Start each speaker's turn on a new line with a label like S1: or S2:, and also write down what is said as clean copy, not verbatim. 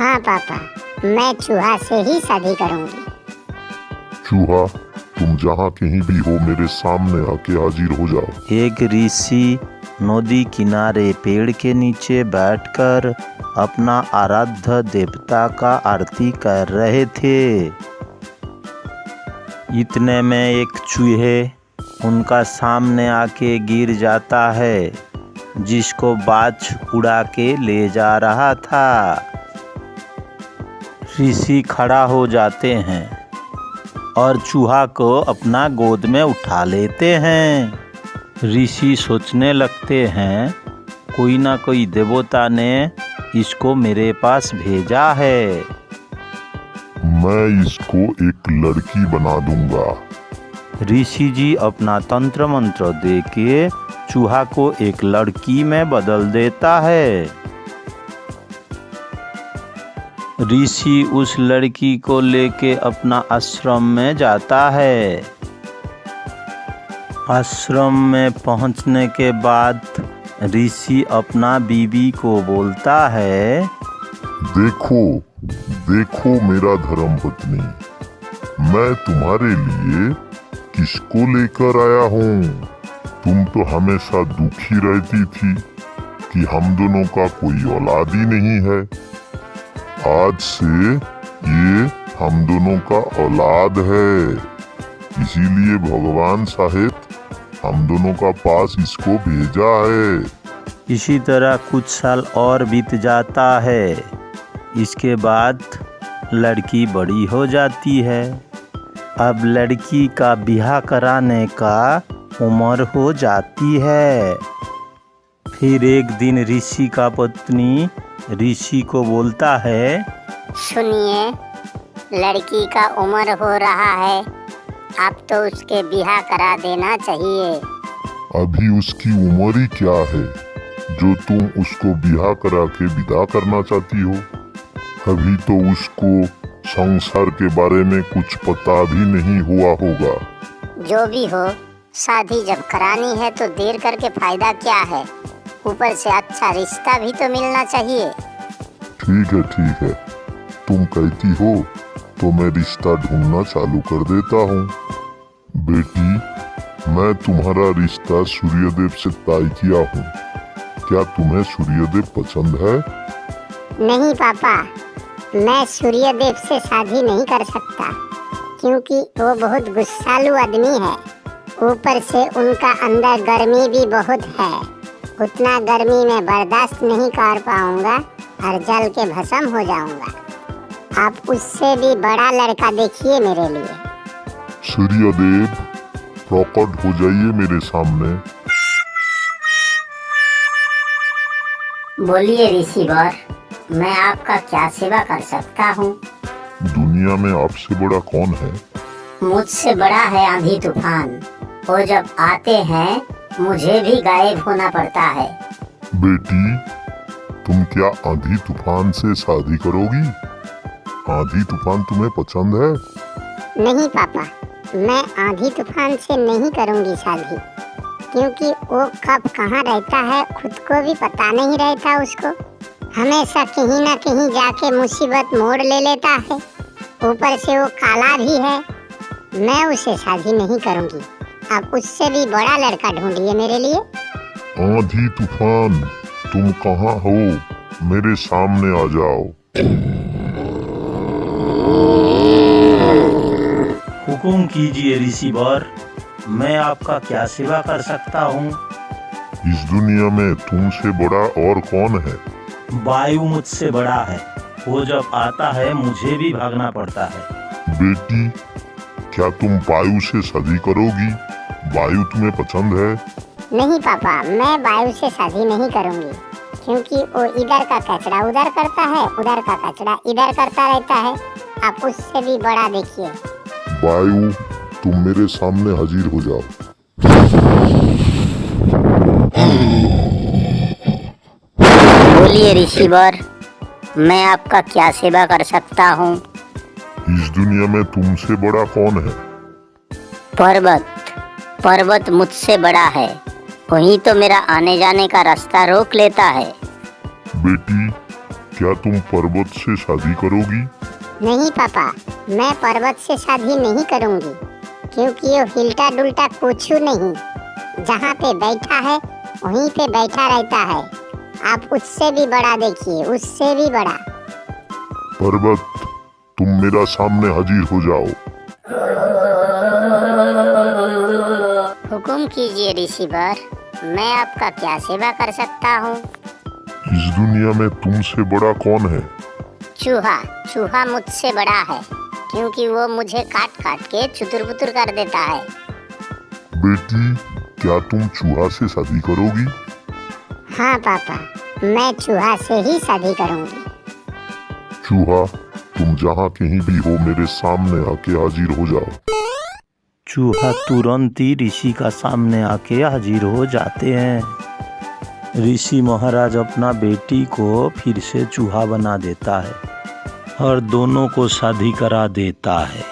S1: हाँ पापा, मैं चूहा से ही शादी करूंगी।
S2: चूहा, तुम जहाँ कहीं भी हो मेरे सामने आके हाजिर हो जाओ।
S3: एक ऋषि नदी किनारे पेड़ के नीचे बैठकर अपना आराध्य देवता का आरती कर रहे थे। इतने में एक चूहे उनका सामने आके गिर जाता है, जिसको बाज उड़ा के ले जा रहा था। ऋषि खड़ा हो जाते हैं और चूहा को अपना गोद में उठा लेते हैं। ऋषि सोचने लगते हैं, कोई ना कोई देवता ने इसको मेरे पास भेजा है।
S2: मैं इसको एक लड़की बना दूंगा।
S3: ऋषि जी अपना तंत्र मंत्र दे के चूहा को एक लड़की में बदल देता है। ऋषि उस लड़की को लेके अपना आश्रम में जाता है। आश्रम में पहुंचने के बाद ऋषि अपना बीवी को बोलता है,
S2: देखो देखो मेरा धर्मपत्नी, मैं तुम्हारे लिए किसको लेकर आया हूँ। तुम तो हमेशा दुखी रहती थी कि हम दोनों का कोई औलाद ही नहीं है। आज से ये हम दोनों का औलाद है, इसीलिए भगवान साहेब हम दोनों का पास इसको भेजा है।
S3: इसी तरह कुछ साल और बीत जाता है। इसके बाद लड़की बड़ी हो जाती है। अब लड़की का ब्याह कराने का उम्र हो जाती है। फिर एक दिन ऋषि का पत्नी ऋषि को बोलता है,
S1: सुनिए, लड़की का उम्र हो रहा है, अब तो उसके ब्याह करा देना चाहिए।
S2: अभी उसकी उम्र ही क्या है जो तुम उसको ब्याह करा के विदा करना चाहती हो। अभी तो उसको संसार के बारे में कुछ पता भी नहीं हुआ होगा।
S1: जो भी हो, शादी जब करानी है तो देर करके फायदा क्या है। ऊपर से अच्छा रिश्ता भी तो मिलना चाहिए।
S2: ठीक है, तुम कहती हो तो मैं रिश्ता ढूंढना चालू कर देता हूँ। बेटी, मैं तुम्हारा रिश्ता सूर्यदेव से तय किया हूँ। क्या तुम्हें सूर्यदेव पसंद है?
S1: नहीं पापा, मैं सूर्यदेव से शादी नहीं कर सकता, क्योंकि वो बहुत गुस्सालू आदमी है। ऊपर से उनका अंदर गर्मी भी बहुत है। उतना गर्मी में बर्दाश्त नहीं कर पाऊंगा और जल के भस्म हो जाऊंगा। आप उससे भी बड़ा लड़का देखिए मेरे लिए।
S2: सूर्यदेव, प्रकट हो जाइए मेरे सामने।
S1: बोलिए ऋषिवर, मैं आपका क्या सेवा कर सकता हूँ?
S2: दुनिया में आपसे बड़ा कौन है?
S1: मुझसे बड़ा है आंधी तूफान। वो जब आते हैं मुझे भी गायब होना पड़ता है।
S2: बेटी, तुम क्या आंधी तूफान से शादी करोगी? आंधी तूफान तुम्हें पसंद है?
S1: नहीं पापा, मैं आंधी तूफान से नहीं करूँगी शादी, क्योंकि वो कब कहाँ रहता है खुद को भी पता नहीं रहता। उसको हमेशा कहीं ना कहीं जाके मुसीबत मोड़ ले लेता है। ऊपर से वो काला भी है। मैं उसे शादी नहीं करूँगी। आप उससे भी बड़ा लड़का ढूंढिए मेरे लिए।
S2: आंधी तूफान, तुम कहाँ हो? मेरे सामने आ जाओ।
S3: हुकुम कीजिए ऋषिवर, मैं आपका क्या सेवा कर सकता हूँ?
S2: इस दुनिया में तुमसे बड़ा और कौन है?
S3: वायु मुझसे बड़ा है। वो जब आता है मुझे भी भागना पड़ता है।
S2: बेटी, क्या तुम वायु से शादी करोगी? वायु तुम्हें पसंद है?
S1: नहीं पापा, मैं वायु से शादी नहीं करूँगी, क्योंकि वो इधर का कचरा उधर करता है, उधर का कचरा इधर करता रहता है। आप उससे भी बड़ा देखिए।
S2: वायु, तुम मेरे सामने हाजिर हो जाओ।
S1: बोलिए ऋषिवर, मैं आपका क्या सेवा कर सकता हूँ?
S2: इस दुनिया में तुमसे बड़ा कौन है?
S1: पर्वत मुझसे बड़ा है। वही तो मेरा आने जाने का रास्ता रोक लेता है।
S2: बेटी, क्या तुम पर्वत से शादी करोगी?
S1: नहीं पापा, मैं पर्वत से शादी नहीं करूंगी, क्योंकि वो हिलता डुलता कुछ नहीं, जहाँ पे बैठा है वहीं पे बैठा रहता है। आप उससे भी बड़ा देखिए, उससे भी बड़ा।
S2: पर्वत, तुम मेरा सामने हाजिर हो जाओ।
S1: हुकुम कीजिए ऋषिवर, मैं आपका क्या सेवा कर सकता हूँ?
S2: इस दुनिया में तुमसे बड़ा कौन है?
S1: चूहा मुझसे बड़ा है, क्योंकि वो मुझे काट काट के चुतुर पुतुर कर देता है।
S2: बेटी, क्या तुम चूहा से शादी करोगी?
S1: हाँ पापा, मैं चूहा से ही शादी करूंगी।
S2: चूहा, तुम जहाँ कहीं भी हो मेरे सामने आके हाजिर हो जाओ।
S3: चूहा तुरंत ही ऋषि का सामने आके हाजिर हो जाते हैं। ऋषि महाराज अपना बेटी को फिर से चूहा बना देता है और दोनों को शादी करा देता है।